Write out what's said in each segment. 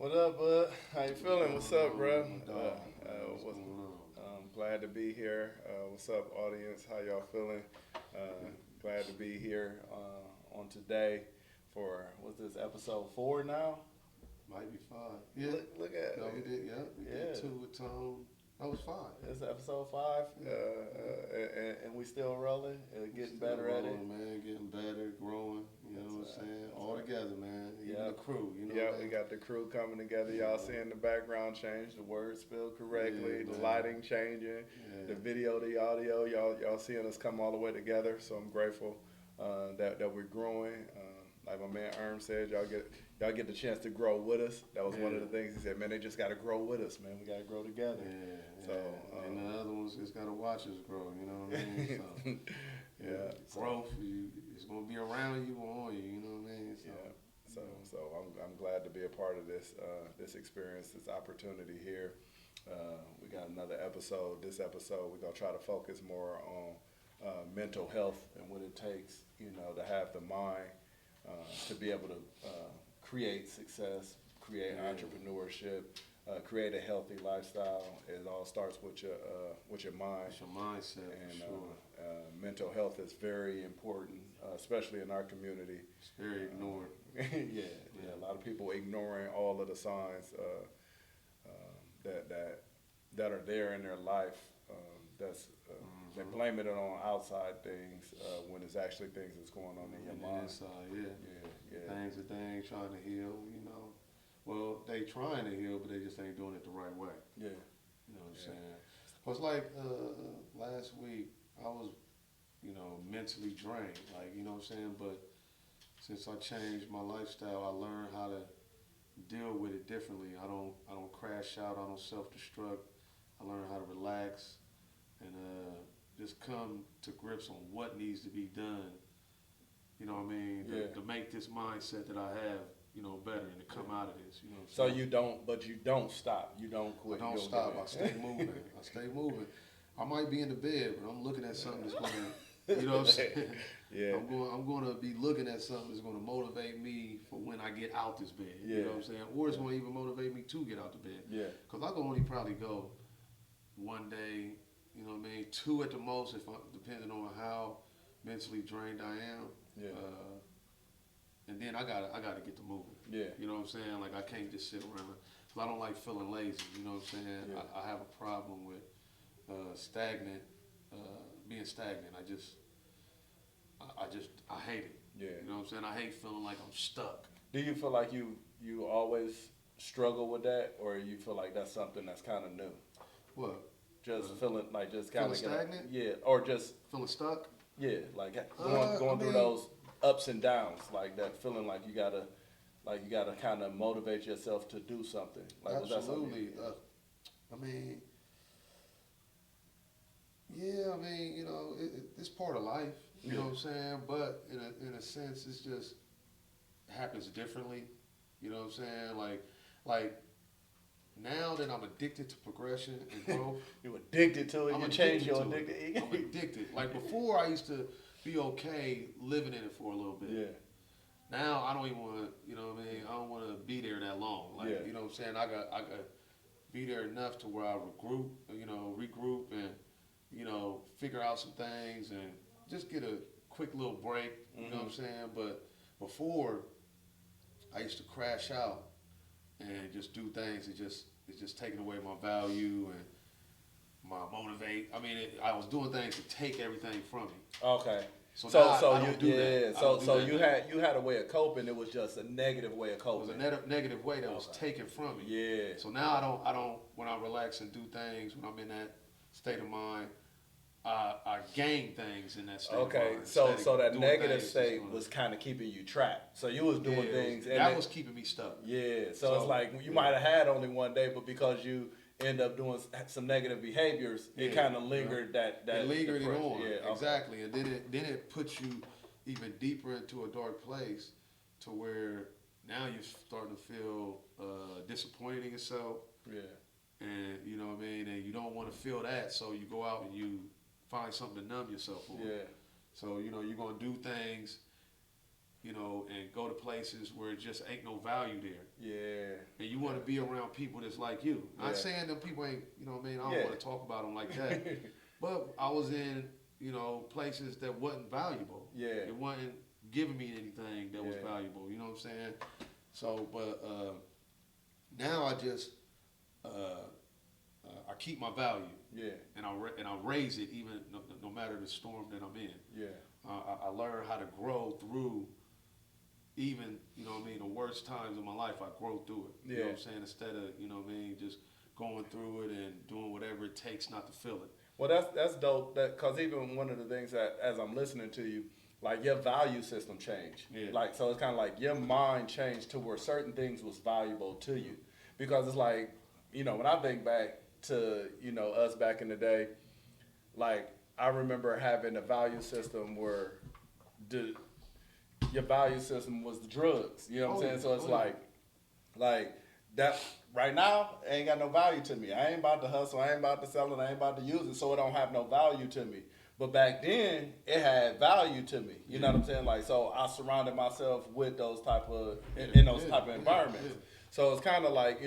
What up, bud? How you feeling? What's up, bro? My dog, man, what's What's, going on? glad to be here. What's up, audience? How y'all feeling? Glad to be here on today for what's this episode 4 now? Might be five. Yeah. Look at No, we did. Yeah, we yeah. did two with Tom. That was five. It's episode 5, Yeah. and we still rolling, getting Still better at it. rolling, man. Getting better, growing. You know what I'm saying? All together, man. Even Yeah. the crew. You know. Yeah, what we I mean? got the crew coming together. Y'all seeing the background change, the words spelled correctly, Yeah, the man. lighting changing, the Yeah. video, the audio. Y'all seeing us come all the way together. So I'm grateful that we're growing. Like my man Erm said, y'all get the chance to grow with us. That was one of the things he said. Man, they just got to grow with us, man. We got to grow together. Yeah. So and the other ones just gotta watch us grow. You know what I mean? So, yeah. growth. It's gonna be around you or on you. You know what I mean? So, Yeah. So I'm glad to be a part of this experience, this opportunity here. We got another episode. This episode we're gonna try to focus more on mental health and what it takes, to have the mind to be able to create success, create entrepreneurship, create a healthy lifestyle. It all starts with your mind. It's your mindset, And for sure. mental health is very important, especially in our community. It's very ignored. Yeah. A lot of people ignoring all of the signs that are there in their life. They blame it on outside things when it's actually things that's going on in your mind. Inside, Yeah. Things that they ain't trying to heal, Well, they trying to heal, but they just ain't doing it the right way. Yeah. You know what I'm saying? Well, it's like last week, I was, mentally drained. Like, you know what I'm saying? But since I changed my lifestyle, I learned how to deal with it differently. I don't crash out. I don't self-destruct. I learned how to relax and just come to grips on what needs to be done. You know what I mean? To make this mindset that I have, better and to come out of this. You know what I'm So saying? you don't stop. You don't quit. I don't stop. I stay moving. I stay moving. I might be in the bed, but I'm looking at something that's going to, you know what I'm saying? Yeah. I'm going to be looking at something that's going to motivate me for when I get out this bed. Yeah. You know what I'm saying? Or it's going to even motivate me to get out the bed. Yeah. Because I can only probably go one day, you know what I mean? 2 at the most, depending on how mentally drained I am. Yeah. And then I gotta get to moving. Yeah. You know what I'm saying? Like I can't just sit around. Cause I don't like feeling lazy. You know what I'm saying? Yeah. I have a problem with being stagnant. I hate it. Yeah. You know what I'm saying? I hate feeling like I'm stuck. Do you feel like you always struggle with that, or you feel like that's something that's kind of new? What? Just feeling like just kind of stagnant? Yeah, or just Feeling stuck? yeah, like going through those ups and downs, like that feeling like you gotta kind of motivate yourself to do something. Like Absolutely. It's part of life. You know what I'm saying? But in a sense, it's just happens differently. You know what I'm saying? Like now that I'm addicted to progression and growth, you addicted to it. I'm You addicted change your to it. I'm addicted. Like before, I used to be okay living in it for a little bit. Yeah. Now I don't even want to. You know what I mean? I don't want to be there that long. Like you know what I'm saying? I got be there enough to where I regroup and figure out some things and just get a quick little break. You know what I'm saying? But before, I used to crash out and just do things. It's just taking away my value and my motivate. I mean, I was doing things to take everything from me. Okay. So you had a way of coping. It was just a negative way of coping. It was a negative way that was taken from me. Yeah. So now I don't. When I relax and do things, when I'm in that state of mind, I gain things in that state. Okay. Of mind. So that negative state was kind of keeping you trapped. So you was doing things. That was keeping me stuck. Yeah. So it's like you might have had only one day, but because you end up doing some negative behaviors, it kind of lingered that it lingered it on. Yeah, exactly. And then it puts you even deeper into a dark place to where now you're starting to feel disappointed in yourself. Yeah. And you know what I mean? And you don't want to feel that, so you go out and you find something to numb yourself on. Yeah. So, you're going to do things and go to places where it just ain't no value there. Yeah. And you want to be around people that's like you. Yeah. Not saying them people ain't, you know what I mean? I don't Yeah. want to talk about them like that. But I was in, places that wasn't valuable. Yeah. It wasn't giving me anything that was valuable. You know what I'm saying? So, but now I just I keep my value. Yeah. And I raise it even no matter the storm that I'm in. Yeah. I learn how to grow through even, the worst times of my life. I grow through it. You know what I'm saying? Instead of, just going through it and doing whatever it takes not to feel it. Well, that's dope. Because even one of the things that, as I'm listening to you, like your value system changed. Yeah. Like, so it's kind of like your mind changed to where certain things was valuable to you. Because it's like, when I think back to, us back in the day, like I remember having a value system where your value system was the drugs. You know what I'm saying? So it's like that right now ain't got no value to me. I ain't about to hustle. I ain't about to sell it. I ain't about to use it. So it don't have no value to me. But back then it had value to me. You know what I'm saying? Like, so I surrounded myself with those type of, in those type of environments. So it's kind of like,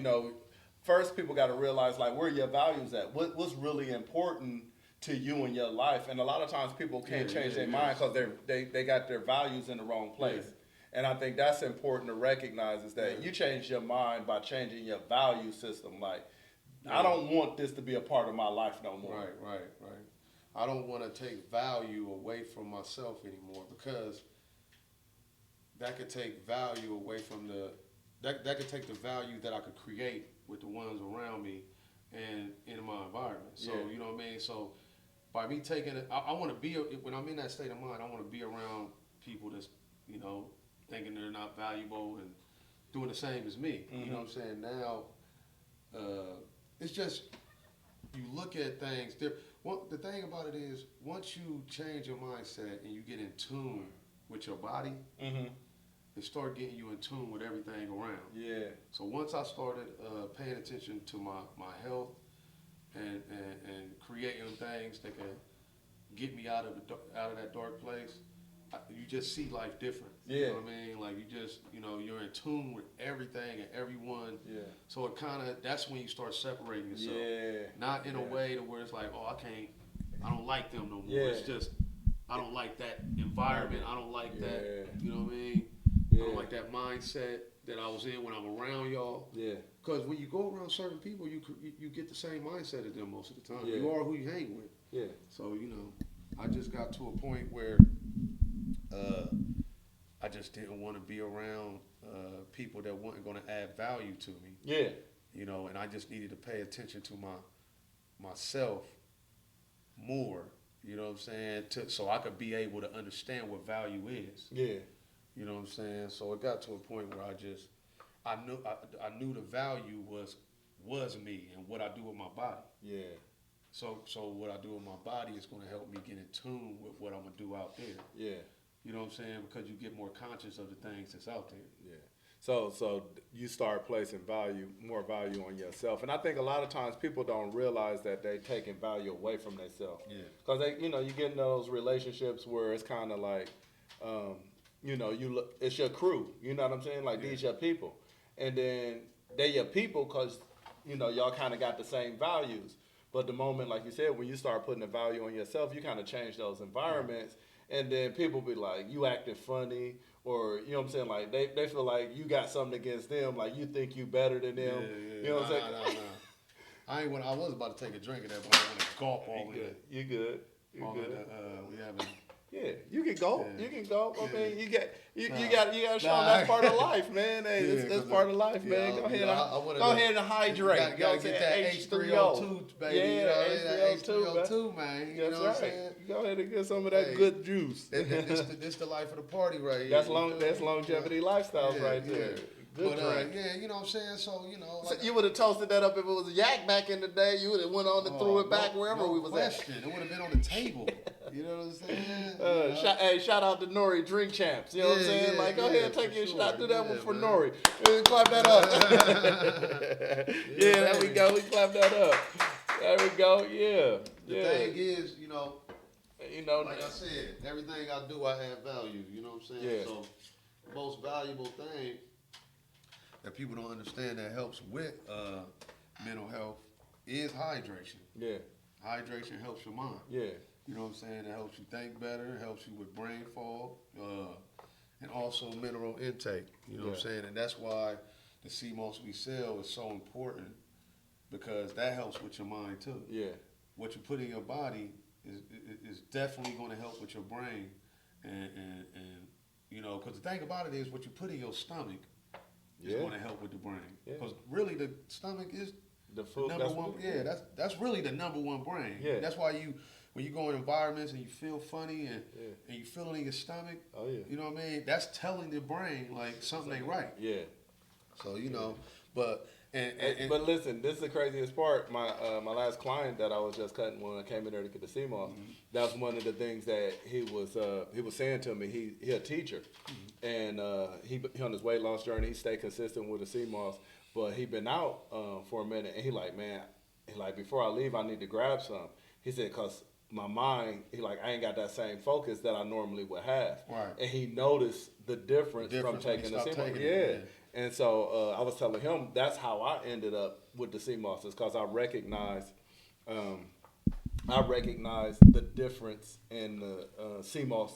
first people got to realize like where your values at. What's really important to you in your life, and a lot of times people can't change their mind because they got their values in the wrong place. Yeah. And I think that's important to recognize is that you change your mind by changing your value system. Like, I don't want this to be a part of my life no more. Right. I don't want to take value away from myself anymore because that could take value away from that could take the value that I could create with the ones around me and in my environment. So, you know what I mean? So by me taking it, I want to be, when I'm in that state of mind, I want to be around people that's, thinking they're not valuable and doing the same as me. Mm-hmm. You know what I'm saying? Now, it's just, you look at things. The thing about it is, once you change your mindset and you get in tune with your body, it start getting you in tune with everything around. Yeah. So once I started paying attention to my health and creating things that can get me out of that dark place, you just see life different. Yeah. You know what I mean? Like you just, you're in tune with everything and everyone. Yeah. So it that's when you start separating yourself. Yeah. Not in a way to where it's like, oh, I don't like them no more. Yeah. It's just, I don't like that environment. I don't like that, you know what I mean? Yeah. I don't like that mindset that I was in when I'm around y'all. Yeah. Because when you go around certain people, you get the same mindset as them most of the time. Yeah. You are who you hang with. Yeah. So, I just got to a point where I just didn't want to be around people that weren't going to add value to me. Yeah. And I just needed to pay attention to myself more, you know what I'm saying, so I could be able to understand what value is. Yeah. You know what I'm saying? So it got to a point where I knew the value was me and what I do with my body. Yeah. So what I do with my body is going to help me get in tune with what I'm going to do out there. Yeah. You know what I'm saying? Because you get more conscious of the things that's out there. Yeah. So you start placing more value on yourself. And I think a lot of times people don't realize that they're taking value away from themselves. Yeah. Because you get in those relationships where it's kind of like, it's your crew. You know what I'm saying? Like, these your people. And then they your people because, y'all kind of got the same values. But the moment, like you said, when you start putting the value on yourself, you kind of change those environments. Yeah. And then people be like, you acting funny. Or, you know what I'm saying? Like, they feel like you got something against them. Like, you think you better than them. Yeah. You know what I'm saying? I was about to take a drink of that, but I want to gulp all in it. You good. You good. We having... Yeah, you can go. Yeah. You can go. I mean, you got to show them that's part of life, man. Hey, it's part of life, man. Go ahead and hydrate. Gotta get that H3O2, baby. Yeah, H3O2, man. You know what I'm saying? Go ahead and get some of that good juice. This the life of the party right here. That's longevity lifestyles right there. Good drink. You know what I'm saying? So, so you would have toasted that up if it was a yak back in the day. You would have went on and threw it back wherever we was at. It would have been on the table. You know what I'm saying? Shout out to Nori, Drink Champs. You know what I'm saying? Like, go ahead and take your shot. Do that one for Nori. Clap that up. There we go. We clap that up. There we go. Yeah. The thing is, like I said, everything I do, I add value. You know what I'm saying? Yeah. So most valuable thing that people don't understand that helps with mental health is hydration. Yeah. Hydration helps your mind. Yeah. You know what I'm saying? It helps you think better, it helps you with brain fog, and also mineral intake. You know what I'm saying? And that's why the sea moss we sell is so important, because that helps with your mind too. Yeah. What you put in your body is definitely going to help with your brain, and you know, because the thing about it is what you put in your stomach is going to help with the brain. Because really the stomach is the food, number one. Yeah, that's really the number one brain. Yeah. That's why when you go in environments and you feel funny and you feel it in your stomach. Oh yeah. You know what I mean? That's telling the brain like something ain't right. Yeah. So you know, but but listen, this is the craziest part. My last client that I was just cutting when I came in there to get the CMOS, that's one of the things that he was saying to me. He a teacher, and he on his weight loss journey. He stayed consistent with the CMOS, but he been out for a minute, and he like, man, he like, before I leave, I need to grab some. He said, cause my mind, he like, I ain't got that same focus that I normally would have. Right. And he noticed the difference from taking the CMOS. Yeah. And so I was telling him that's how I ended up with the CMOS, is because I recognized the difference in the CMOS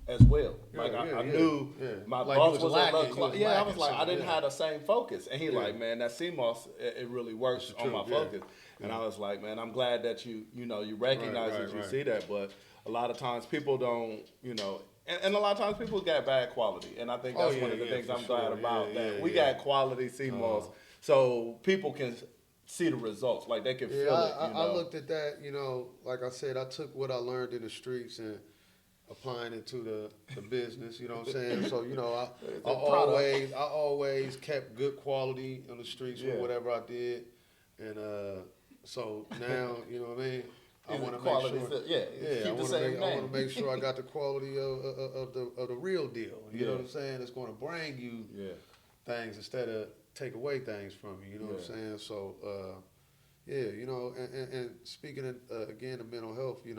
as well. Like I knew my like boss was lacking, a little yeah, I was like, I didn't have the same focus. And he like, man, that CMOS, it really works on my focus. And I was like, man, I'm glad that you recognize that, you see that. But a lot of times people don't, and a lot of times people got bad quality. And I think that's one of the things I'm glad about, that we got quality CMOS so people can see the results, like they can feel it. I looked at that, like I said, I took what I learned in the streets and applying it to the business, you know what I'm saying? So, I always kept good quality on the streets with whatever I did. And so now, you know what I mean? I want to make sure, I want to make sure I got the quality of the real deal. You know what I'm saying? It's going to bring you things instead of take away things from you. You know what I'm saying? So, and speaking of, again of mental health, you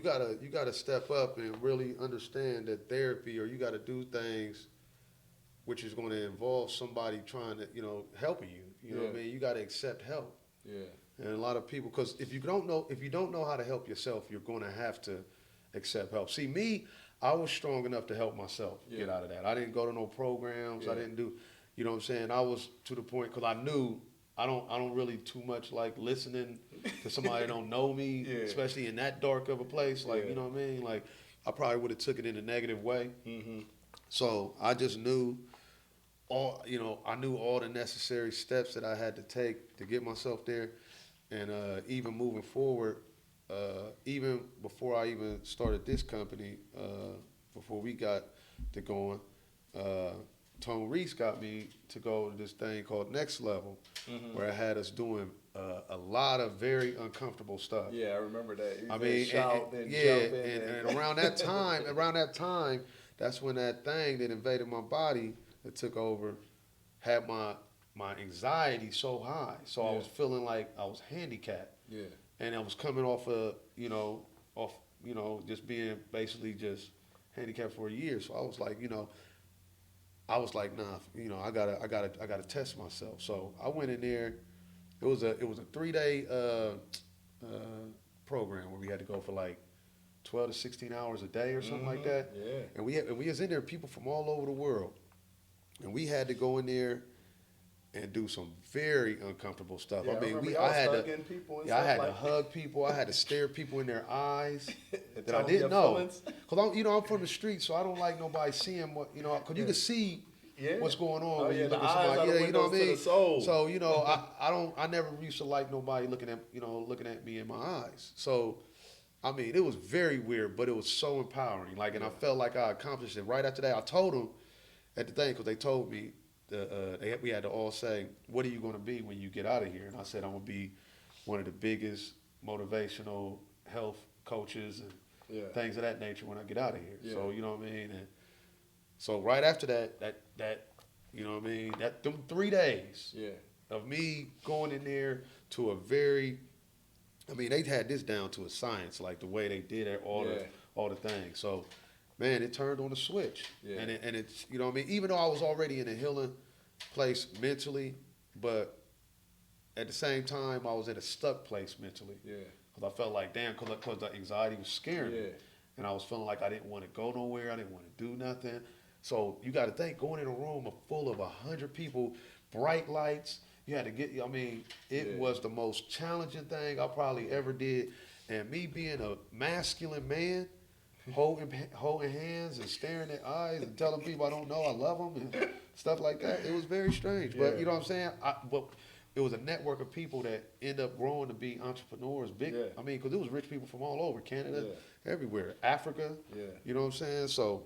gotta step up and really understand that therapy, or you got to do things which is going to involve somebody trying to helping you. You know what I mean? You got to accept help. Yeah. And a lot of people, because if you don't know how to help yourself, you're going to have to accept help. See, me, I was strong enough to help myself get out of that. I didn't go to no programs. I didn't do, you know what I'm saying? I was to the point, because I knew I don't really too much like listening to somebody that don't know me, especially in that dark of a place. Like, you know what I mean? Like, I probably would have took it in a negative way. Mm-hmm. So I just knew I knew all the necessary steps that I had to take to get myself there. And even moving forward, even before I even started this company, before we got to going, Tone Reese got me to go to this thing called Next Level, where it had us doing a lot of very uncomfortable stuff. Yeah, I remember that. I mean, shout, and, then yeah, jump in and around that time, that's when that thing that invaded my body, that took over, had my anxiety so high. So I was feeling like I was handicapped. Yeah. And I was coming off just being basically just handicapped for a year. So I was like, nah, I gotta test myself. So I went in there. It was a 3-day program where we had to go for like 12 to 16 hours a day or something like that. Yeah. And we was in there, people from all over the world. And we had to go in there and do some very uncomfortable stuff. Yeah, I mean, I had to hug people. I had to stare people in their eyes that I didn't know. Because I'm from the street, so I don't like nobody seeing what, because you can see what's going on when you look at somebody. Yeah, you know what I mean? So, I never used to like nobody looking at me in my eyes. So, I mean, it was very weird, but it was so empowering. Like, and I felt like I accomplished it. Right after that, I told them at the thing, because they told me, we had to all say, what are you going to be when you get out of here? And I said, I'm going to be one of the biggest motivational health coaches and things of that nature when I get out of here. Yeah. So, you know what I mean? And so right after that, you know what I mean? Them 3 days of me going in there to a very, I mean, they had this down to a science, like the way they did it, all the things. So man, it turned on a switch. Yeah. And it's, you know what I mean? Even though I was already in a healing place mentally, but at the same time, I was in a stuck place mentally. Yeah. Because I felt like, damn, because the anxiety was scaring me. Yeah. And I was feeling like I didn't want to go nowhere. I didn't want to do nothing. So you got to think, going in a room full of 100 people, bright lights, you had to get, I mean, it was the most challenging thing I probably ever did. And me being a masculine man, holding hands and staring at eyes and telling people I don't know I love them and stuff like that, it was very strange. But you know what I'm saying? But it was a network of people that end up growing to be entrepreneurs. Big, I mean, because it was rich people from all over, Canada, everywhere, Africa. You know what I'm saying? So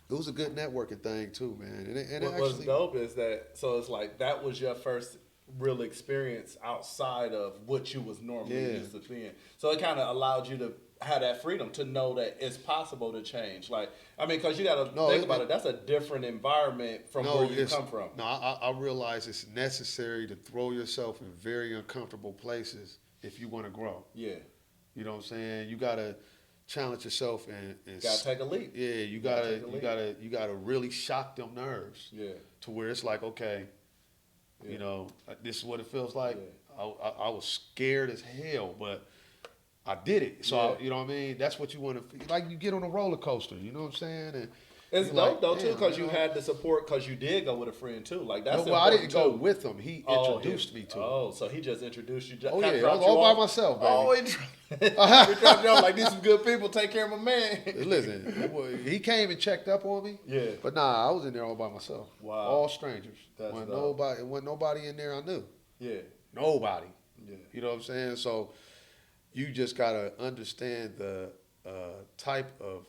it was a good networking thing too, man. And What's dope is that, so it's like that was your first real experience outside of what you was normally used to being. So it kind of allowed you to have that freedom to know that it's possible to change. Like, I mean, because you got to think about it. That's a different environment from where you come from. No, I realize it's necessary to throw yourself in very uncomfortable places if you want to grow. Yeah. You know what I'm saying? You got to challenge yourself and gotta take a leap. Yeah, you gotta really shock them nerves. Yeah. To where it's like, okay, you know, this is what it feels like. I was scared as hell, but I did it. So you know what I mean? That's what you want to, like, you get on a roller coaster, you know what I'm saying? And it's dope though too, because you had the support, because you did go with a friend too. Like that's well, I didn't go with him. He introduced me to him. Oh, so he just introduced you. Oh yeah, I was all by myself, baby. Oh, he dropped you off like, these some good people. Take care of my man. Listen, he came and checked up on me. Yeah. But nah, I was in there all by myself. Wow. All strangers. Wasn't nobody in there I knew. Yeah. Nobody. Yeah. You know what I'm saying? So you just gotta understand the type of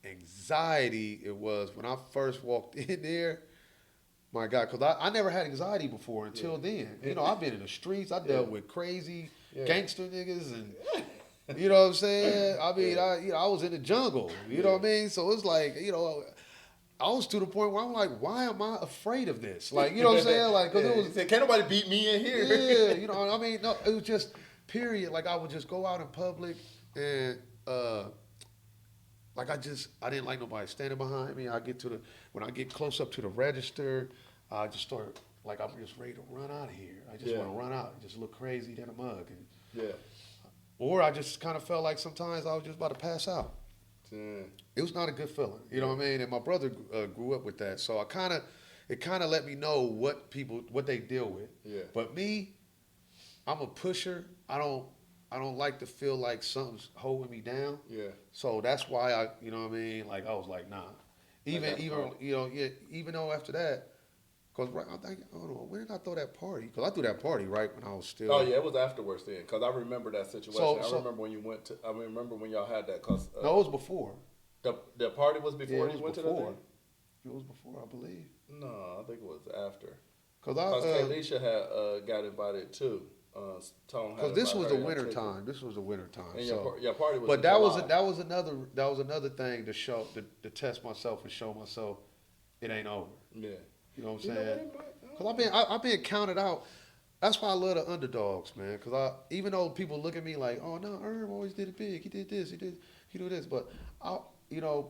anxiety it was when I first walked in there. My God, because I never had anxiety before until then. You know, I've been in the streets. I dealt with crazy gangster niggas, and you know what I'm saying. I mean, I was in the jungle. You know what I mean. So it's like, you know, I was to the point where I'm like, why am I afraid of this? Like, you know what I'm saying? Like, because it was, can't nobody beat me in here. Yeah, you know, I mean, no, it was just period. Like, I would just go out in public and. Like I didn't like nobody standing behind me. When I get close up to the register, I just start, like, I'm just ready to run out of here. I just want to run out and just look crazy than a mug. Or I just kind of felt like sometimes I was just about to pass out. It was not a good feeling, you know what I mean? And my brother grew up with that, so it kind of let me know what they deal with. Yeah. But me, I'm a pusher. I don't like to feel like something's holding me down. Yeah. So that's why you know what I mean? Like, I was like, nah. Even though after that, because I don't know, when did I throw that party? Because I threw that party right when I was still. Oh yeah, it was afterwards then. Because I remember that situation. I remember when you went to. I remember when y'all had that. Cause no, it was before. The party was before you went to the thing? It was before, I believe. No, I think it was after. Because Kaylisha had got invited too. Because this was the winter time. This was the winter time. And your party was. But that was another thing to show to test myself and show myself it ain't over. Yeah. You know what I'm saying? Because I've been counted out. That's why I love the underdogs, man. Because even though people look at me like, oh no, Herb always did it big. He did this. He did this. But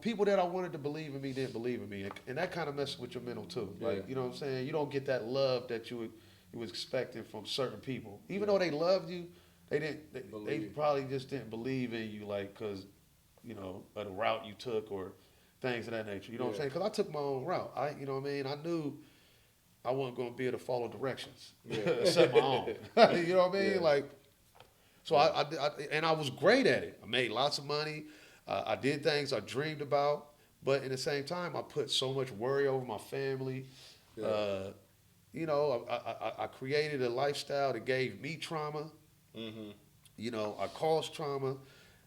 people that I wanted to believe in me didn't believe in me, and that kind of messes with your mental too. Like, you know what I'm saying? You don't get that love that you was expecting from certain people. Even though they loved you, they probably just didn't believe in you, like, because, you know, of the route you took or things of that nature. You know what I'm saying? Because I took my own route. You know what I mean? I knew I wasn't going to be able to follow directions. Set my own. You know what I mean? Yeah. Like, so I was great at it. I made lots of money. I did things I dreamed about. But at the same time, I put so much worry over my family. Yeah. You know, I created a lifestyle that gave me trauma. Mm-hmm. You know, I caused trauma.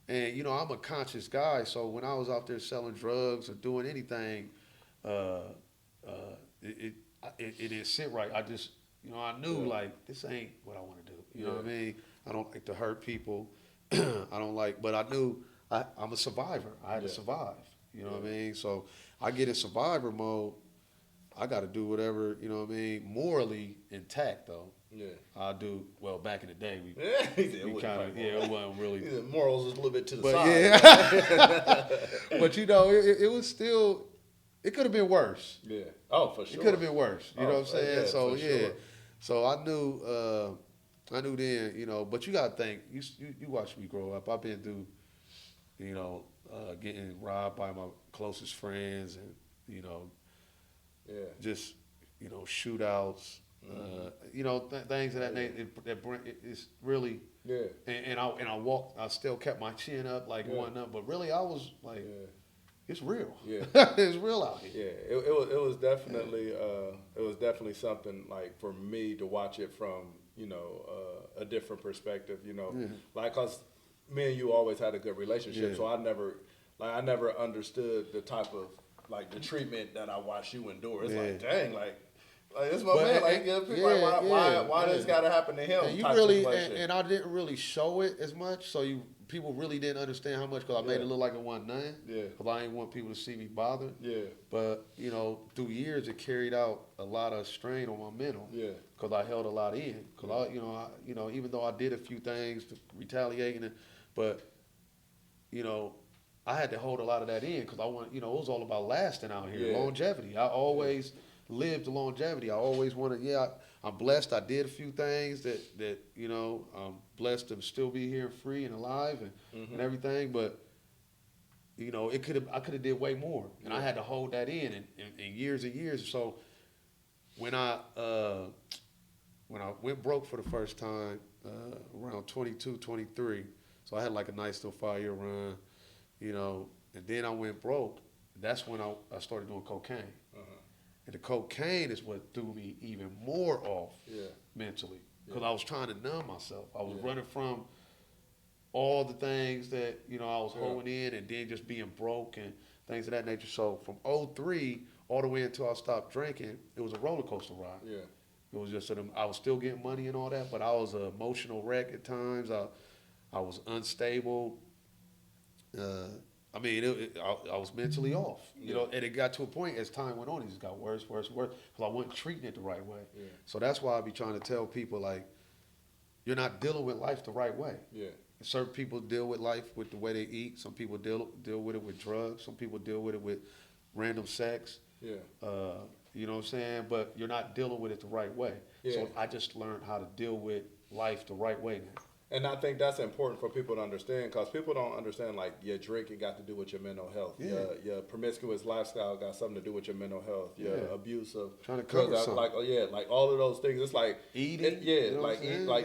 And, you know, I'm a conscious guy. So when I was out there selling drugs or doing anything, it didn't sit right. I just, you know, I knew, like, this ain't what I want to do. You know what I mean? I don't like to hurt people. But I knew I'm a survivor. I had to survive. You know what I mean? So I get in survivor mode. I got to do whatever, you know what I mean, morally intact, though. Yeah. I do well. Back in the day, we Yeah, he said it we wasn't kind of quite yeah, moral. it wasn't really. He said morals is a little bit to the But side. yeah, but you know, it was still. It could have been worse. Yeah. Oh, for It sure. could have been worse. You know what I'm saying? Yeah, So for yeah. sure. So I knew then. You know, but you gotta think. You watch me grow up. I've been through. You know, getting robbed by my closest friends, and you know, Yeah. just shootouts. You know, things of that nature. That bring it's really. Yeah. And I walked. I still kept my chin up, like going up. But really, I was like, Yeah. it's real. Yeah. It's real out here. Yeah, it was definitely something like for me to watch it from a different perspective. Like 'cause me and you always had a good relationship, Yeah. so I never understood the type of like the treatment that I watched you endure. It's like dang, like it's my But, man. Like, why this got to happen to him? And you type really, situation. and I didn't really show it as much, so people really didn't understand how much because I made it look like it wasn't nothing. Yeah. Because I didn't want people to see me bothered. Yeah. But through years, it carried out a lot of strain on my mental. Yeah. Because I held a lot in. Because even though I did a few things to retaliate, but I had to hold a lot of that in because I want, it was all about lasting out here, Yeah. longevity. I always lived longevity. I always wanted, I'm blessed. I did a few things that I'm blessed to still be here free and alive and everything. But I could have did way more, and I had to hold that in years and years. So when I went broke for the first time around 22, 23, so I had like a nice little 5-year run, and then I went broke. That's when I started doing cocaine. And the cocaine is what threw me even more off mentally because I was trying to numb myself. I was running from all the things that I was holding in, and then just being broke and things of that nature. So from 03 all the way until I stopped drinking, it was a roller coaster ride. Yeah, it was just I was still getting money and all that, but I was an emotional wreck at times. I was unstable. I was mentally off, and it got to a point as time went on, it just got worse, worse, worse, because I wasn't treating it the right way. Yeah. So that's why I be trying to tell people, like, you're not dealing with life the right way. Yeah. Certain people deal with life with the way they eat. Some people deal with it with drugs. Some people deal with it with random sex. Yeah. You know what I'm saying? But you're not dealing with it the right way. Yeah. So I just learned how to deal with life the right way now. And I think that's important for people to understand because people don't understand, like, your drinking got to do with your mental health. Yeah. Your promiscuous lifestyle got something to do with your mental health. Your abuse of trying to cover drugs, something. like all of those things. It's like eating.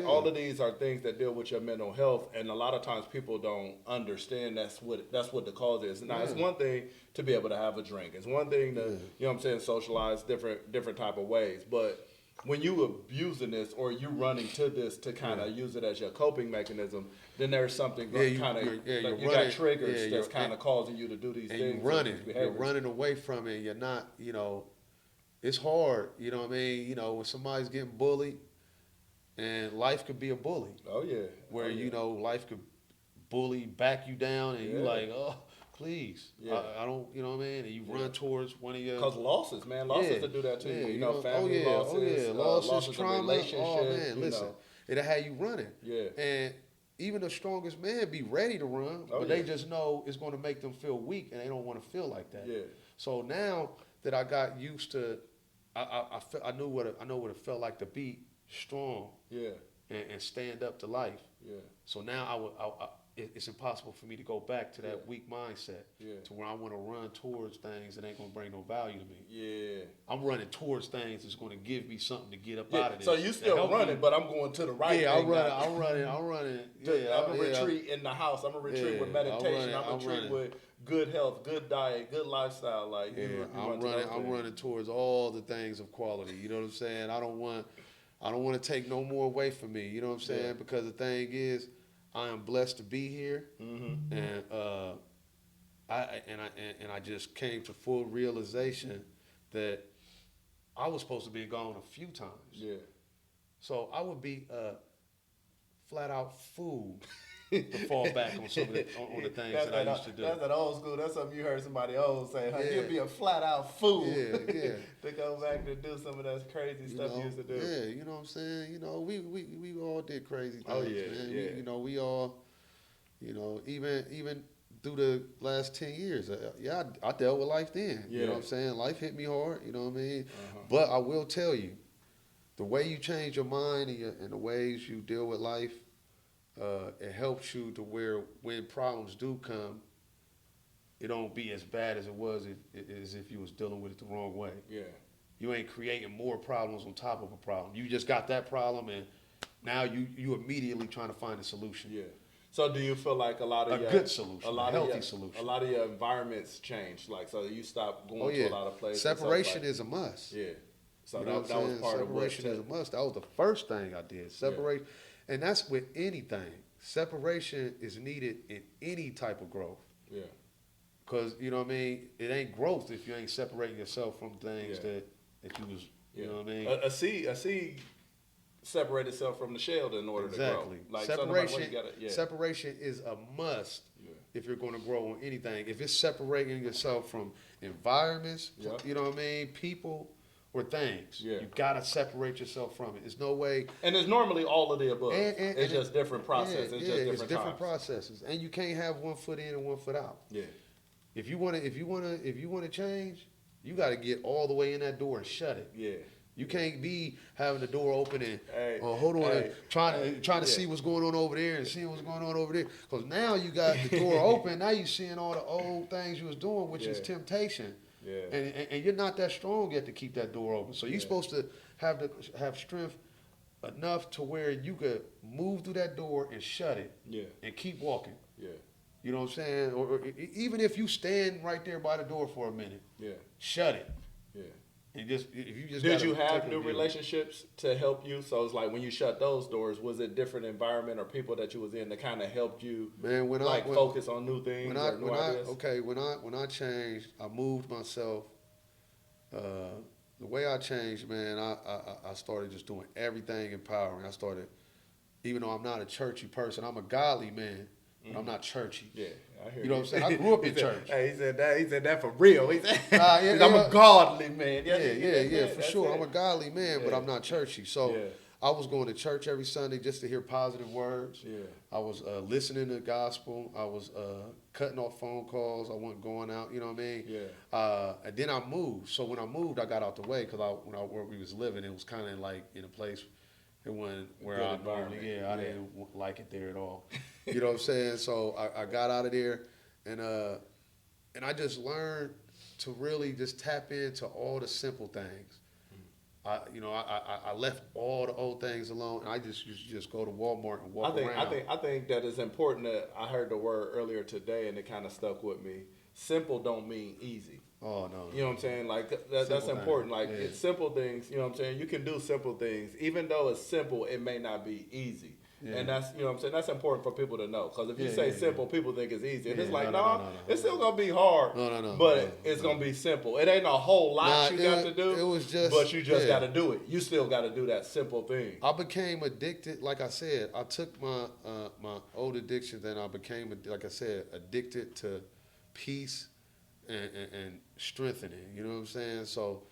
All of these are things that deal with your mental health. And a lot of times people don't understand that's what the cause is. Now, it's one thing to be able to have a drink. It's one thing to, socialize different type of ways. But when you abusing this or you running to this to kind of use it as your coping mechanism, then there's something you got triggers that's kind of causing you to do these things. You're running away from it. You're not, it's hard. You know what I mean? When somebody's getting bullied, and life could be a bully. Oh yeah. Where life could bully, back you down, and you're like, oh. Please, I don't, you know what I mean? And you run towards one of your... Because losses to do that to you. Family losses, losses, trauma. Relationship. Oh, man, listen. It'll have you running. Yeah. And even the strongest man be ready to run, but they just know it's going to make them feel weak, and they don't want to feel like that. Yeah. So now that I got used to... I know what it felt like to be strong. Yeah. And stand up to life. Yeah. So now it's impossible for me to go back to that weak mindset to where I want to run towards things that ain't going to bring no value to me. Yeah. I'm running towards things that's going to give me something to get up out of this. So you still running, but I'm going to the right thing. I'm running. I'm going to retreat in the house. I'm going to retreat with meditation. I'm going to retreat with good health, good diet, good lifestyle. I'm running towards all the things of quality. You know what I'm saying? I don't want to take no more away from me. You know what I'm saying? Because the thing is, I am blessed to be here, and I just came to full realization that I was supposed to be gone a few times. Yeah. So I would be a flat out fool to fall back on some of the on the things that I used to do. That's an old school. That's something you heard somebody old say. Huh? Yeah. You'd be a flat out fool. Yeah. To go back to do some of that crazy stuff you used to do. Yeah, you know what I'm saying? You know, we all did crazy things, Oh yeah, man. yeah. We all, even through the last 10 years, I dealt with life then. Yeah. You know what I'm saying? Life hit me hard, you know what I mean? Uh-huh. But I will tell you, the way you change your mind and the ways you deal with life, it helps you to where when problems do come, it don't be as bad as it was as if you was dealing with it the wrong way. Yeah. You ain't creating more problems on top of a problem. You just got that problem, and now you immediately trying to find a solution. Yeah. So do you feel like a lot of a good solution, a healthy solution? A lot of your environments changed, like so you stopped going to a lot of places. Separation is a must. Yeah. So that was part of what separation is a must. That was the first thing I did. Separate, and that's with anything. Separation is needed in any type of growth. Yeah. Because you know what I mean. It ain't growth if you ain't separating yourself from things that you was. You know what I mean. A seed separate itself from the shell in order to grow. Like separation is a must if you're going to grow on anything. If it's separating yourself from environments, you know what I mean, people or things, you gotta separate yourself from it. There's no way. And it's normally all of the above. It's just different processes. It's different processes, and you can't have one foot in and one foot out. Yeah. If you wanna change, you got to get all the way in that door and shut it. Yeah. You can't be having the door open and hold on, trying to see what's going on over there and seeing what's going on over there. Because now you got the door open. Now you seeing all the old things you was doing, which is temptation. Yeah. And you're not that strong yet to keep that door open. So you're supposed to have strength enough to where you could move through that door and shut it. Yeah. And keep walking. Yeah. You know what I'm saying? Or even if you stand right there by the door for a minute. Yeah. Shut it. Yeah. Did you have new relationships to help you? So it's like when you shut those doors, was it different environment or people that you was in that kind of helped you focus on new things or new ideas? When I changed, I moved myself. The way I changed, man, I started just doing everything empowering. I started, even though I'm not a churchy person, I'm a godly man. But I'm not churchy. Yeah, I hear you. Know what I'm saying? I grew up in church. Hey, he said that for real. He said, I'm a godly man. Yeah, for sure. I'm a godly man, but I'm not churchy. So I was going to church every Sunday just to hear positive words. Yeah. I was listening to the gospel. I was cutting off phone calls. I wasn't going out. You know what I mean? Yeah. And then I moved. So when I moved, I got out the way because where we was living, it was kind of like in a place. It wasn't where I normally, I didn't like it there at all. You know what I'm saying? So I got out of there, and I just learned to really just tap into all the simple things. I left all the old things alone, and I just used to just go to Walmart and walk around. I think that it's important that I heard the word earlier today, and it kind of stuck with me. Simple don't mean easy. Oh, no. You know what I'm saying? Like, that's important. Like, it's simple things, you know what I'm saying? You can do simple things. Even though it's simple, it may not be easy. Yeah. And that's, you know what I'm saying? That's important for people to know. Because if you say simple, people think it's easy. And it's like, it's still going to be hard. But it's going to be simple. It ain't a whole lot you got to do. It was just. But you just got to do it. You still got to do that simple thing. I became addicted. Like I said, I took my old addictions and I became, like I said, addicted to peace and strengthening. You know what I'm saying? So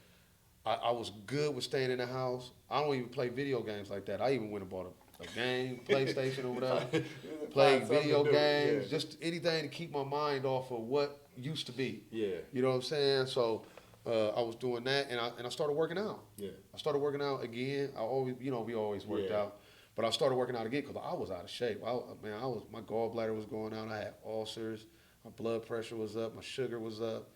I was good with staying in the house. I don't even play video games like that. I even went and bought a game, PlayStation or whatever. Played video games, just anything to keep my mind off of what used to be. Yeah. You know what I'm saying? So I was doing that, and I started working out. Yeah. I started working out again. I always, we always worked out, but I started working out again because I was out of shape. My gallbladder was going out. I had ulcers. My blood pressure was up. My sugar was up.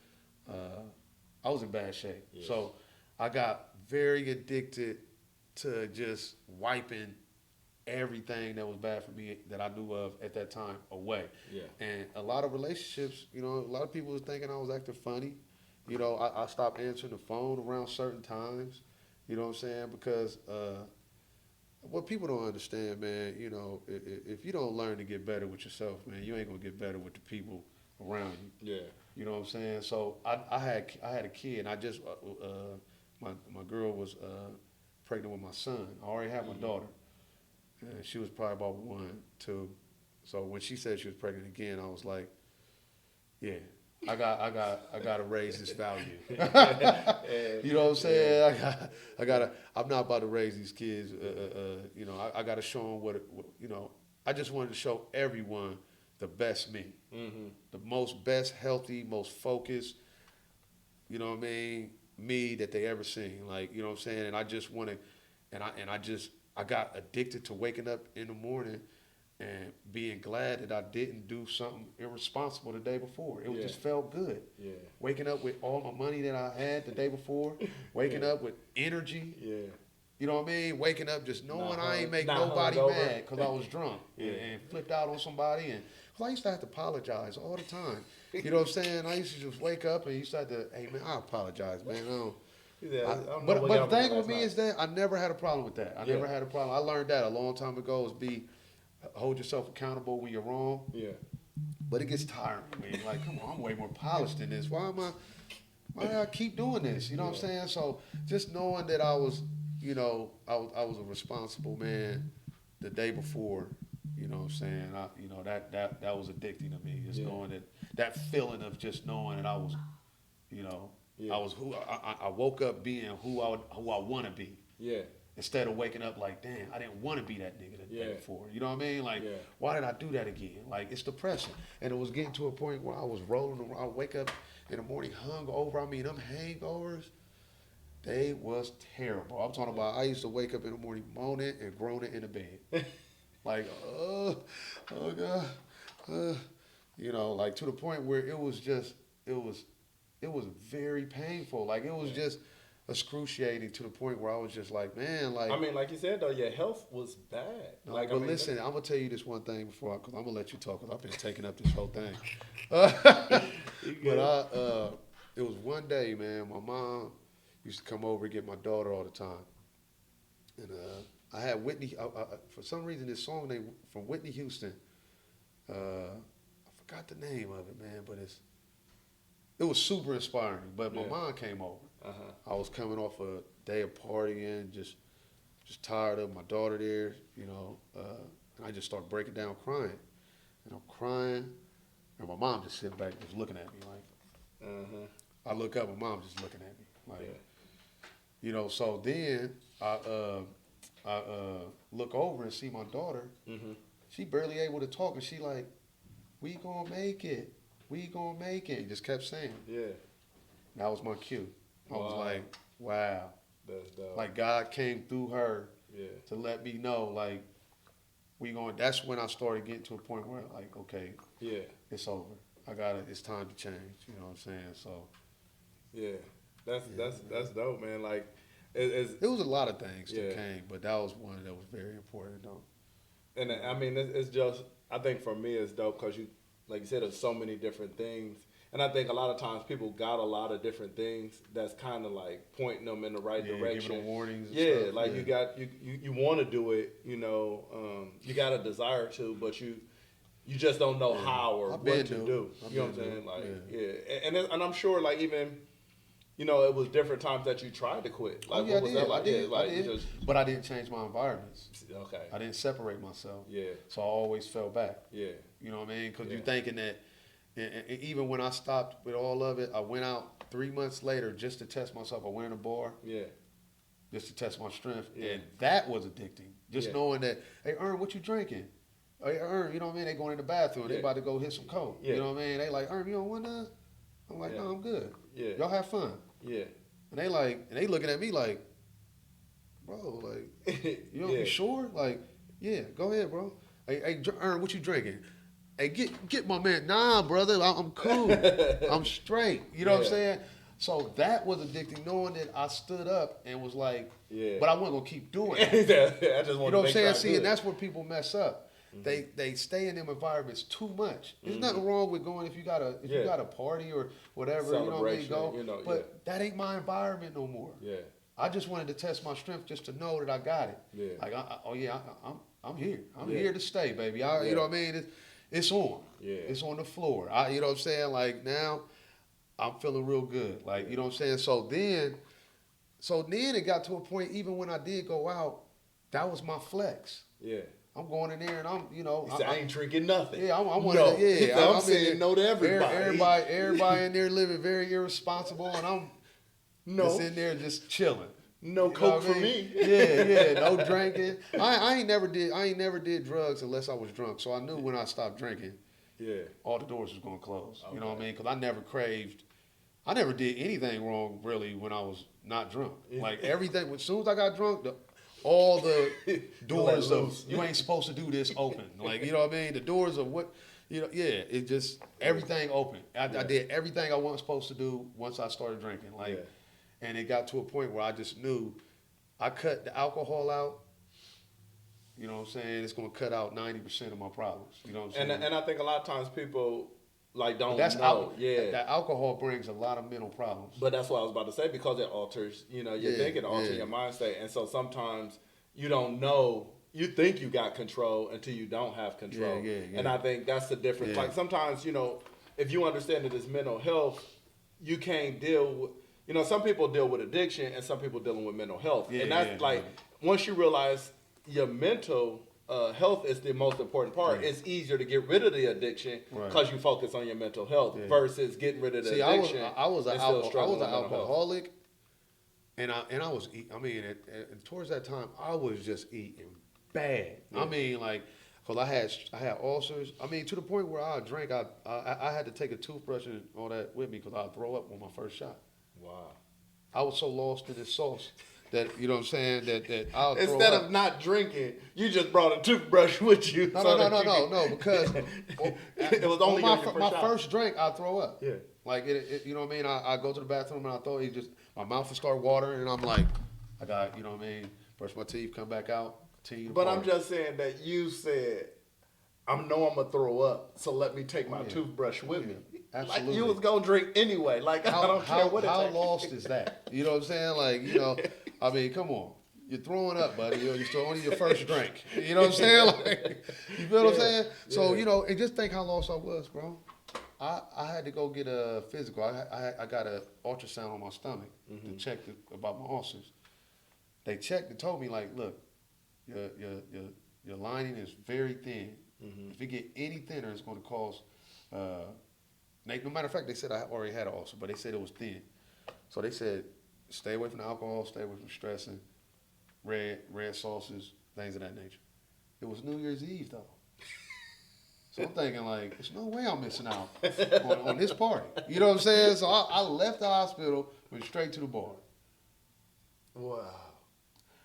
I was in bad shape. Yeah. So I got very addicted to just wiping everything that was bad for me that I knew of at that time away. Yeah. And a lot of relationships, a lot of people was thinking I was acting funny. I stopped answering the phone around certain times. You know what I'm saying? Because what people don't understand, man, if you don't learn to get better with yourself, man, you ain't gonna get better with the people around you. Yeah. You know what I'm saying? So I had a kid, and I just my girl was pregnant with my son. I already had my daughter. And she was probably about 1, 2, So when she said she was pregnant again, I was like, yeah, I gotta raise this value. You know what I'm saying? I'm not about to raise these kids. You know, I gotta show them what, you know. I just wanted to show everyone the best me, the most best, healthy, most focused. You know what I mean? Me that they ever seen. Like, you know what I'm saying? And I just wanted, I got addicted to waking up in the morning and being glad that I didn't do something irresponsible the day before. It just felt good. Yeah. Waking up with all my money that I had the day before, waking up with energy. Yeah. You know what I mean? Waking up just knowing I ain't make not nobody hungover. mad because I was drunk and flipped out on somebody. And cause I used to have to apologize all the time. You know what I'm saying? I used to just wake up and used to have to, hey man, I apologize, man. But the thing with me is that I never had a problem with that. I never had a problem. I learned that a long time ago is hold yourself accountable when you're wrong. Yeah. But it gets tiring, man. Like, come on, I'm way more polished than this. Why do I keep doing this? You know what I'm saying? So just knowing that I was, you know, I was a responsible man the day before, you know what I'm saying? That was addicting to me. Just knowing that feeling of just knowing that I was, you know, I was I woke up being who I want to be. Yeah. Instead of waking up like, damn, I didn't want to be that nigga the day before. You know what I mean? Like, why did I do that again? Like, it's depressing. And it was getting to a point where I was rolling around. I wake up in the morning hungover. I mean, them hangovers, they was terrible. I'm talking about I used to wake up in the morning moaning and groaning in the bed. Like, oh God. You know, like to the point where it was very painful. Like, it was just excruciating to the point where I was just like, man, like. I mean, like you said though, your health was bad. No, like, but listen, I'm gonna tell you this one thing because I'm gonna let you talk because I've been taking up this whole thing. It was one day, man. My mom used to come over and get my daughter all the time, and I had Whitney. For some reason, this song name from Whitney Houston. I forgot the name of it, man, but it was super inspiring. But my mom came over. I was coming off a day of partying, just tired of my daughter there, you know, and I just start breaking down crying. And I'm crying, and my mom just sitting back just looking at me like, I look up, my mom just looking at me like, you know, so then I look over and see my daughter, she barely able to talk, and she like, we gonna make it, we gonna make it, just kept saying. Yeah. That was my cue. I was like, wow. That's dope. Like God came through her to let me know, like, that's when I started getting to a point where like, okay, it's over. It's time to change. You know what I'm saying? So that's dope, man. Like it was a lot of things that came, but that was one that was very important though. And I mean, it's just, I think for me it's dope because like you said, there's so many different things. And I think a lot of times people got a lot of different things that's kind of like pointing them in the right direction. Giving them warnings. And stuff. Like you want to do it, you know, you got a desire to, but you just don't know how or what to do. You know what I'm saying? Like, And I'm sure like even, you know, it was different times that you tried to quit. Like, what was that like? I did. But I didn't change my environments. Okay. I didn't separate myself. Yeah. So I always fell back. Yeah. You know what I mean? Because you're thinking that. And even when I stopped with all of it, I went out 3 months later just to test myself. I went in a bar. Yeah. Just to test my strength. Yeah. And that was addicting. Just knowing that, hey, Ern, what you drinking? Hey, Ern, you know what I mean? They going in the bathroom. They about to go hit some coke. Yeah. You know what I mean? They like, Ern, you don't want none? I'm like, no, I'm good. Yeah. Y'all have fun. Yeah. And they looking at me like, bro, like, you sure? Like, yeah, go ahead, bro. Hey, Ern, what you drinking? Hey, get my man. Nah, brother, I'm cool. I'm straight. You know what I'm saying? So that was addicting, knowing that I stood up and was like, but I wasn't gonna keep doing it. I just want you know what I'm saying? See, and that's where people mess up. Mm-hmm. They stay in them environments too much. There's nothing wrong with going if you got a party or whatever. You know what I mean? Go, but that ain't my environment no more. Yeah. I just wanted to test my strength just to know that I got it. Yeah. Like, I'm here. I'm here to stay, baby. You know what I mean? It's on. Yeah. It's on the floor. You know what I'm saying? Like, now I'm feeling real good. Like, you know what I'm saying? So then it got to a point, even when I did go out, that was my flex. Yeah. I'm going in there and I'm, you know, He said, I ain't drinking nothing. yeah, I'm one no. of the, yeah. He said, I'm saying no to everybody. Everybody in there living very irresponsible, and I'm just in there just chilling. No You know coke what I for mean? me. Yeah, no drinking. I ain't never did drugs unless I was drunk. So I knew when I stopped drinking, Yeah. all the doors was gonna close. Okay. You know what I mean? Because I never did anything wrong really when I was not drunk. Like everything, as soon as I got drunk, all the doors of you ain't supposed to do this open. Like, you know what I mean? The doors of what, you know, yeah, it just, everything open. I did everything I wasn't supposed to do once I started drinking. Like, and it got to a point where I just knew I cut the alcohol out. You know what I'm saying? It's going to cut out 90% of my problems. You know what I'm saying? And I think a lot of times people like don't know. Yeah. That alcohol brings a lot of mental problems. But that's what I was about to say, because it alters, you know, your thinking, alters your mindset. And so sometimes you don't know, you think you got control until you don't have control. And I think that's the difference. Like sometimes, you know, if you understand that it's mental health, you can't deal with, you know, some people deal with addiction and some people dealing with mental health. And that's once you realize your mental health is the most important part, it's easier to get rid of the addiction because you focus on your mental health versus getting rid of the addiction. I was an alcoholic, and I was I mean, towards that time, I was just eating bad. I mean, like, because I had ulcers. I mean, to the point where I drank, I had to take a toothbrush and all that with me because I'd throw up on my first shot. Wow. I was so lost in this sauce that, you know what I'm saying, that I'll throw Instead up. of not drinking, you just brought a toothbrush with you. No, because it was only my first drink, I throw up. Yeah. Like, you know what I mean? I go to the bathroom and I throw it, my mouth will start watering and I'm like, I got, you know what I mean, brush my teeth, come back out, continue to But party. I'm just saying that you said, I know I'm going to throw up, so let me take my toothbrush with me. Absolutely. Like, you was going to drink anyway. Like, I don't care what it takes. How lost is that? You know what I'm saying? Like, you know, I mean, come on. You're throwing up, buddy. You're still only your first drink. You know what I'm saying? Like, you feel what I'm saying? So, you know, and just think how lost I was, bro. I had to go get a physical. I got an ultrasound on my stomach to check about my ulcers. They checked and told me, like, look, your lining is very thin. If it get any thinner, it's going to cause. No matter of fact, they said I already had an ulcer, but they said it was thin. So they said, stay away from the alcohol, stay away from stressing, red sauces, things of that nature. It was New Year's Eve though. So I'm thinking, like, there's no way I'm missing out on this party. You know what I'm saying? So I left the hospital, went straight to the bar. Wow.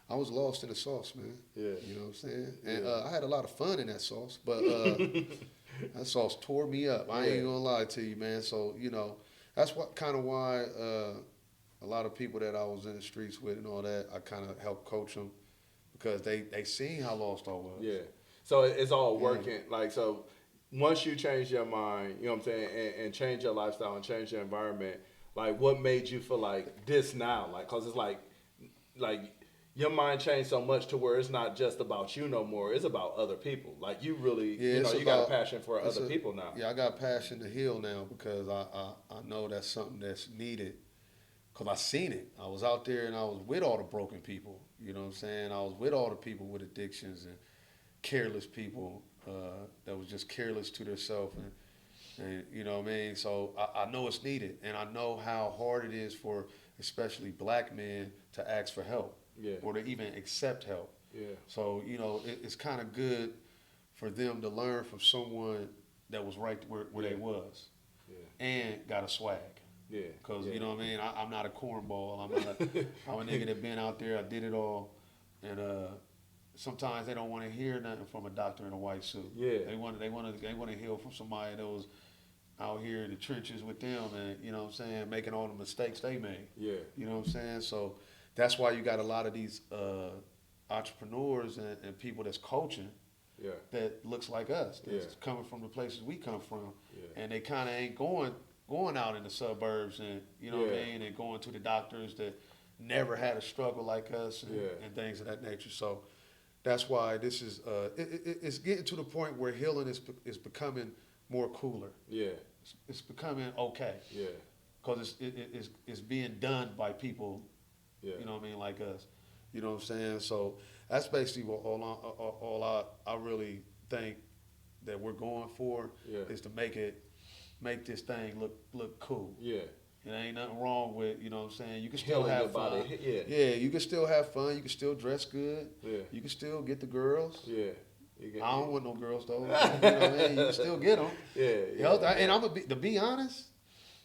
I was lost in the sauce, man. Yeah. You know what I'm saying? And I had a lot of fun in that sauce, but that sauce tore me up. I ain't gonna lie to you, man. So, you know, that's why a lot of people that I was in the streets with and all that, I kind of helped coach them because they seen how lost I was. Yeah. So it's all working. Like, so once you change your mind, you know what I'm saying, and change your lifestyle and change your environment, like, what made you feel like this now? Like, cause it's like your mind changed so much to where it's not just about you no more. It's about other people. Like, you really, you know, you got a passion for other people now. Yeah, I got passion to heal now because I know that's something that's needed. Because I seen it. I was out there and I was with all the broken people. You know what I'm saying? I was with all the people with addictions and careless people that was just careless to themselves. And you know what I mean? So I know it's needed. And I know how hard it is for especially black men to ask for help. Yeah. Or to even accept help. Yeah. So, you know, it's kind of good for them to learn from someone that was right where they was. Yeah. And got a swag. Yeah. Because, you know what I mean? I'm not a cornball. I'm a nigga that been out there. I did it all. And sometimes they don't want to hear nothing from a doctor in a white suit. Yeah. They want to hear from somebody that was out here in the trenches with them and, you know what I'm saying, making all the mistakes they made. Yeah. You know what I'm saying? So that's why you got a lot of these entrepreneurs and people that's coaching that looks like us, that's coming from the places we come from, and they kind of ain't going out in the suburbs and, you know what I mean, and going to the doctors that never had a struggle like us and things of that nature. So that's why this is it's getting to the point where healing is becoming more cooler. Yeah, it's becoming okay. Yeah, because it's being done by people. Yeah. You know what I mean, like us. You know what I'm saying? So that's basically what all I really think that we're going for is to make this thing look cool. Yeah. It ain't nothing wrong with, you know what I'm saying? You can still Healing have your fun. body. Yeah. Yeah, you can still have fun. You can still dress good. Yeah. You can still get the girls. Yeah. I don't want no girls though. You know what I mean? You can still get them. Yeah. And to be honest,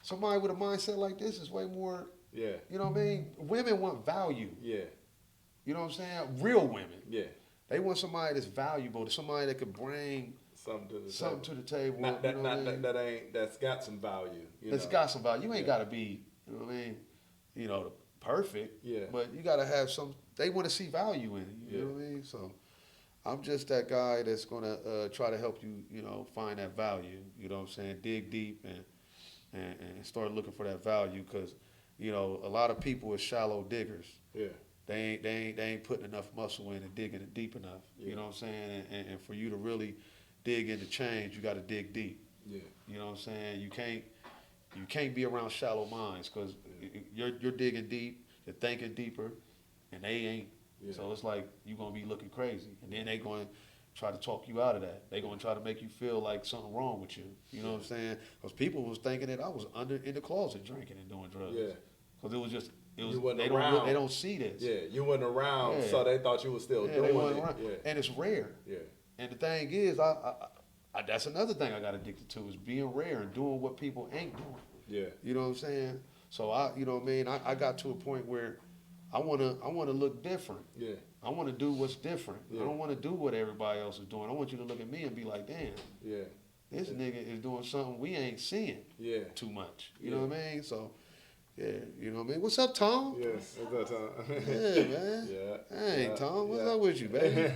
somebody with a mindset like this is way more. Yeah. You know what I mean? Women want value. Yeah. You know what I'm saying? Real women. Yeah. They want somebody that's valuable, somebody that could bring something to the table. That's got some value. That's got some value. You ain't got to be, you know what I mean? You know, perfect. Yeah. But you got to have some. They want to see value in it. You know what I mean? So, I'm just that guy that's gonna try to help you. You know, find that value. You know what I'm saying? Dig deep and start looking for that value because, you know, a lot of people are shallow diggers. Yeah. They ain't putting enough muscle in and digging it deep enough. Yeah. You know what I'm saying? And for you to really dig into change, you got to dig deep. Yeah. You know what I'm saying? You can't be around shallow minds because you're digging deep, you're thinking deeper, and they ain't. Yeah. So it's like you're gonna be looking crazy, and then they going to try to talk you out of that. They gonna try to make you feel like something wrong with you. You know what I'm saying? Because people was thinking that I was in the closet drinking and doing drugs. Yeah. Because it was just. They don't see this. Yeah, you wasn't around, so they thought you was still doing it. Yeah. And it's rare. Yeah. And the thing is, I that's another thing I got addicted to is being rare and doing what people ain't doing. Yeah. You know what I'm saying? So you know what I mean? I got to a point where I wanna look different. Yeah. I wanna do what's different. Yeah. I don't wanna do what everybody else is doing. I want you to look at me and be like, damn. Yeah. This nigga is doing something we ain't seeing. Yeah. Too much. You know what I mean? So. Yeah, you know what I mean? What's up, Tom? Yeah, what's up, Tom? Yeah, man. Yeah. Hey, Tom, what's up with you, baby?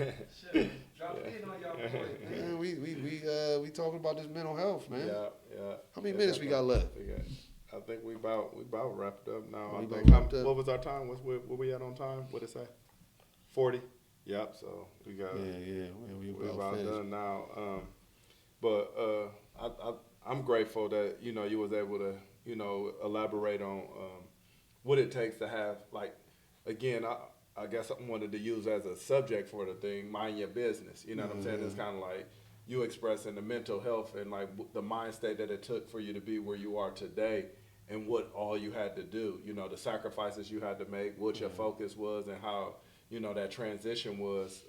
Shit, drop in on y'all boys, man. We talking about this mental health, man. Yeah. How many minutes we got left? I think we about wrapped up now. Wrapped up. What was our time? What we at on time? What did it say? 40. Yep. So we got. Yeah. We're about done now. But I'm grateful that you was able to elaborate on what it takes to have, like, again, I guess I wanted to use as a subject for the thing, mind your business. You know what I'm saying? It's kind of like you expressing the mental health and like the mind state that it took for you to be where you are today and what all you had to do, the sacrifices you had to make, what your focus was and how, that transition was.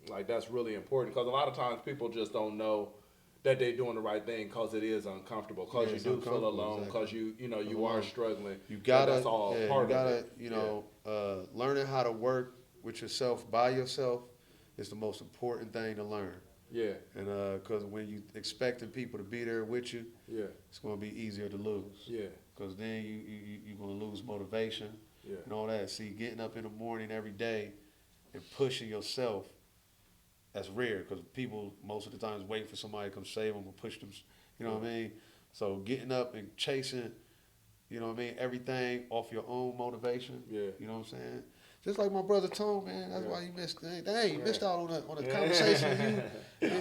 Like, that's really important because a lot of times people just don't know that they're doing the right thing because it is uncomfortable, because you do feel alone, because you are struggling. You gotta, that's all part of it. Learning how to work with yourself by yourself is the most important thing to learn. Yeah. And because when you expecting people to be there with you, it's going to be easier to lose. Yeah. Because then you're going to lose motivation and all that. See, getting up in the morning every day and pushing yourself. That's rare because people most of the time is waiting for somebody to come save them or push them. You know what I mean? So getting up and chasing, everything off your own motivation. Yeah. You know what I'm saying? Just like my brother Tom, man. That's why you missed. Dang, you missed out on a conversation with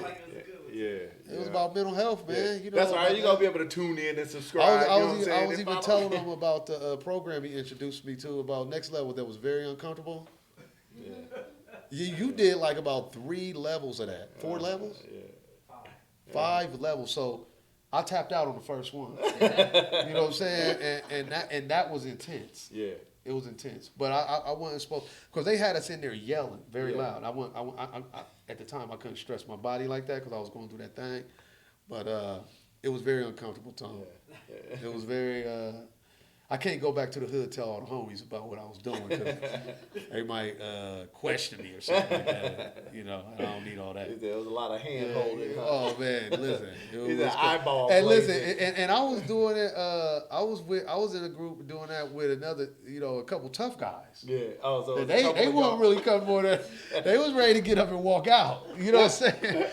you. It was about mental health, man. Yeah. That's all right. You're going to be able to tune in and subscribe. I was even telling him about the program he introduced me to about Next Level that was very uncomfortable. Yeah. You did like about 3 levels of that. 4 levels? Yeah. 5 levels. So I tapped out on the first one. You know what I'm saying? And that was intense. Yeah. It was intense. But I wasn't supposed, because they had us in there yelling very loud. I at the time I couldn't stress my body like that because I was going through that thing. But it was very uncomfortable, Tom. Yeah. It was very I can't go back to the hood tell all the homies about what I was doing because they might question me or something like that. I don't need all that. There was a lot of hand holding. Oh man, listen. He's an eyeball. And listen, and I was doing it. I was in a group doing that with another, a couple tough guys. Yeah. Oh, so they weren't really coming for that. They was ready to get up and walk out. You know what I'm saying?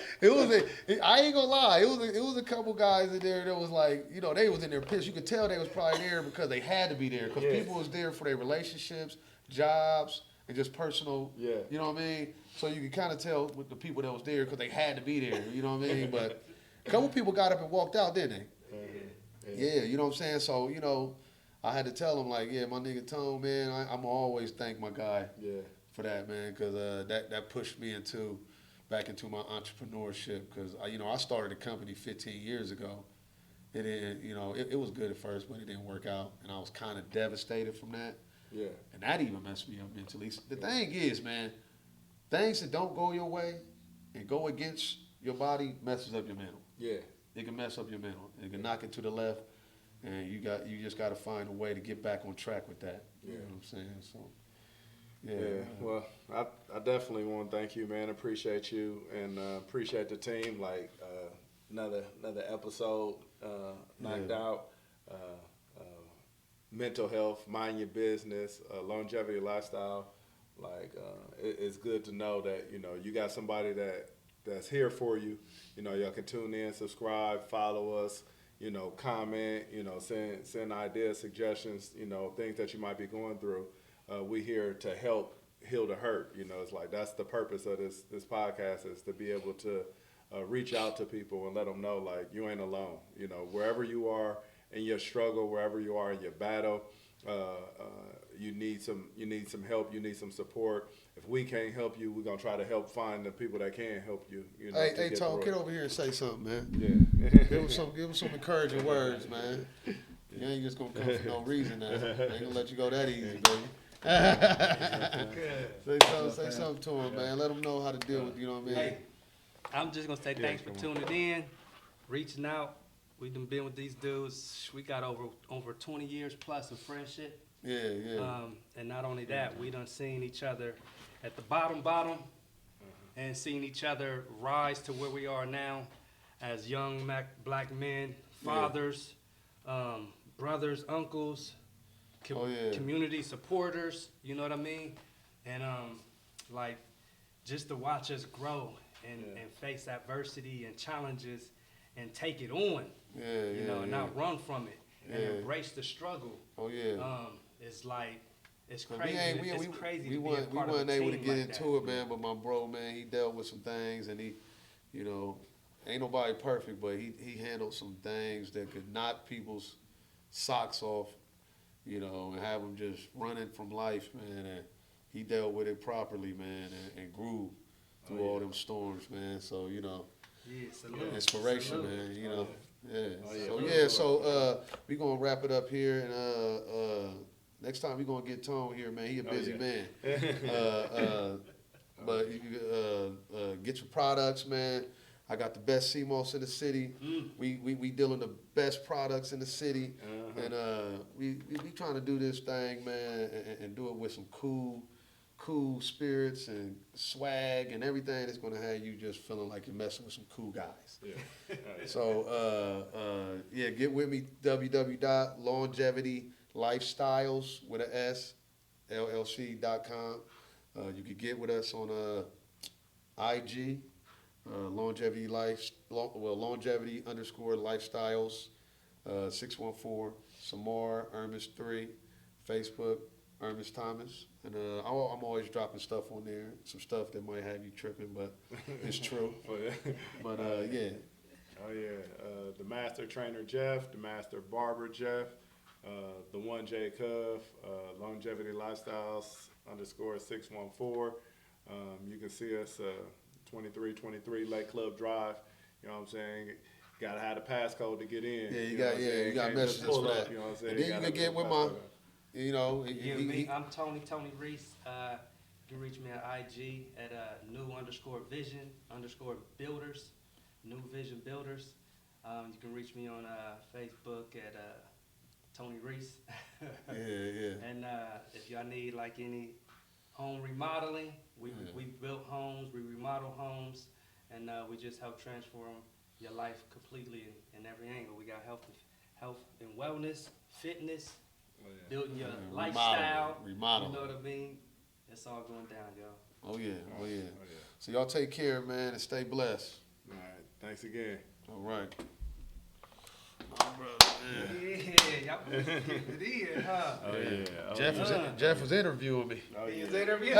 I ain't gonna lie. It was a couple guys in there that was like, they was in their pissed. You could tell they was probably there because they had to be there because people was there for their relationships, jobs, and just personal. Yeah. You know what I mean? So you could kind of tell with the people that was there because they had to be there. You know what I mean? But a couple people got up and walked out, didn't they? Mm-hmm. Yeah. You know what I'm saying? So I had to tell them like, my nigga Tone, man, I'm always thank my guy. Yeah. for that, man, because that pushed me back into my entrepreneurship. Because I started a company 15 years ago. It didn't, it was good at first, but it didn't work out, and I was kind of devastated from that. Yeah. And that even messed me up mentally. The thing is, man, things that don't go your way and go against your body messes up your mental. Yeah. It can mess up your mental. It can knock it to the left, and you just got to find a way to get back on track with that. You know what I'm saying? So, yeah. Well, I definitely want to thank you, man. Appreciate you, and appreciate the team. Like another episode knocked out. Mental health, mind your business, longevity lifestyle. Like it's good to know that you got somebody that's here for you. Y'all can tune in, subscribe, follow us. Comment. Send ideas, suggestions. Things that you might be going through. We here to help heal the hurt. It's like that's the purpose of this podcast, is to be able to reach out to people and let them know, like, you ain't alone. Wherever you are in your struggle, wherever you are in your battle, you need some help. You need some support. If we can't help you, we're gonna try to help find the people that can help you. Hey, Tom, get over here and say something, man. Yeah. Give him some encouraging words, man. You ain't just gonna come for no reason. Now. I ain't gonna let you go that easy, baby. Say something to him, man. Let him know how to deal with. You know what I mean? Hey, I'm just gonna say thanks for tuning in, reaching out. We've been with these dudes. We got over 20 years plus of friendship. Yeah. And not only that, we done seen each other at the bottom, and seen each other rise to where we are now as young black men, fathers, brothers, uncles, community supporters. You know what I mean? And like, just to watch us grow and face adversity and challenges and take it on. And not run from it and embrace the struggle. It's like, it's crazy. It's crazy. We weren't able to get into it, man. But my bro, man, he dealt with some things, and he, ain't nobody perfect, but he handled some things that could knock people's socks off, and have them just running from life, man. And he dealt with it properly, man, and grew through all them storms, man. So inspiration, man. So we gonna wrap it up here, and next time we gonna get Tone here, man. He a busy man. But you get your products, man. I got the best CMOS in the city. We dealing the best products in the city, and we trying to do this thing, man, and do it with some cool spirits and swag and everything that's gonna have you just feeling like you're messing with some cool guys. So get with me, www.longevilitylifestyles with an S, LLC.com. You can get with us on IG, longevity_lifestyles, 614 Samar Ernest 3, Facebook Ernest Thomas, and I'm always dropping stuff on there, some stuff that might have you tripping, but it's true. But the Master Trainer Jeff, the Master Barber Jeff, the one J Cove, Longevity Lifestyles _614. You can see us 2323 Lake Club Drive. You know what I'm saying? Gotta have the passcode to get in. You got messages for that. You know what I'm saying? And then you can get with my. I'm Tony Reese. You can reach me at IG at new_vision_builders, New Vision Builders. You can reach me on Facebook at Tony Reese. And if y'all need like any home remodeling, we built homes, we remodel homes, and we just help transform your life completely in every angle. We got health and wellness, fitness. Building your lifestyle, remodeling. You know what I mean? It's all going down, y'all. Oh yeah. So y'all take care, man, and stay blessed. All right. Thanks again. All right. Y'all was getting it in, huh? Jeff was interviewing me. He was interviewing.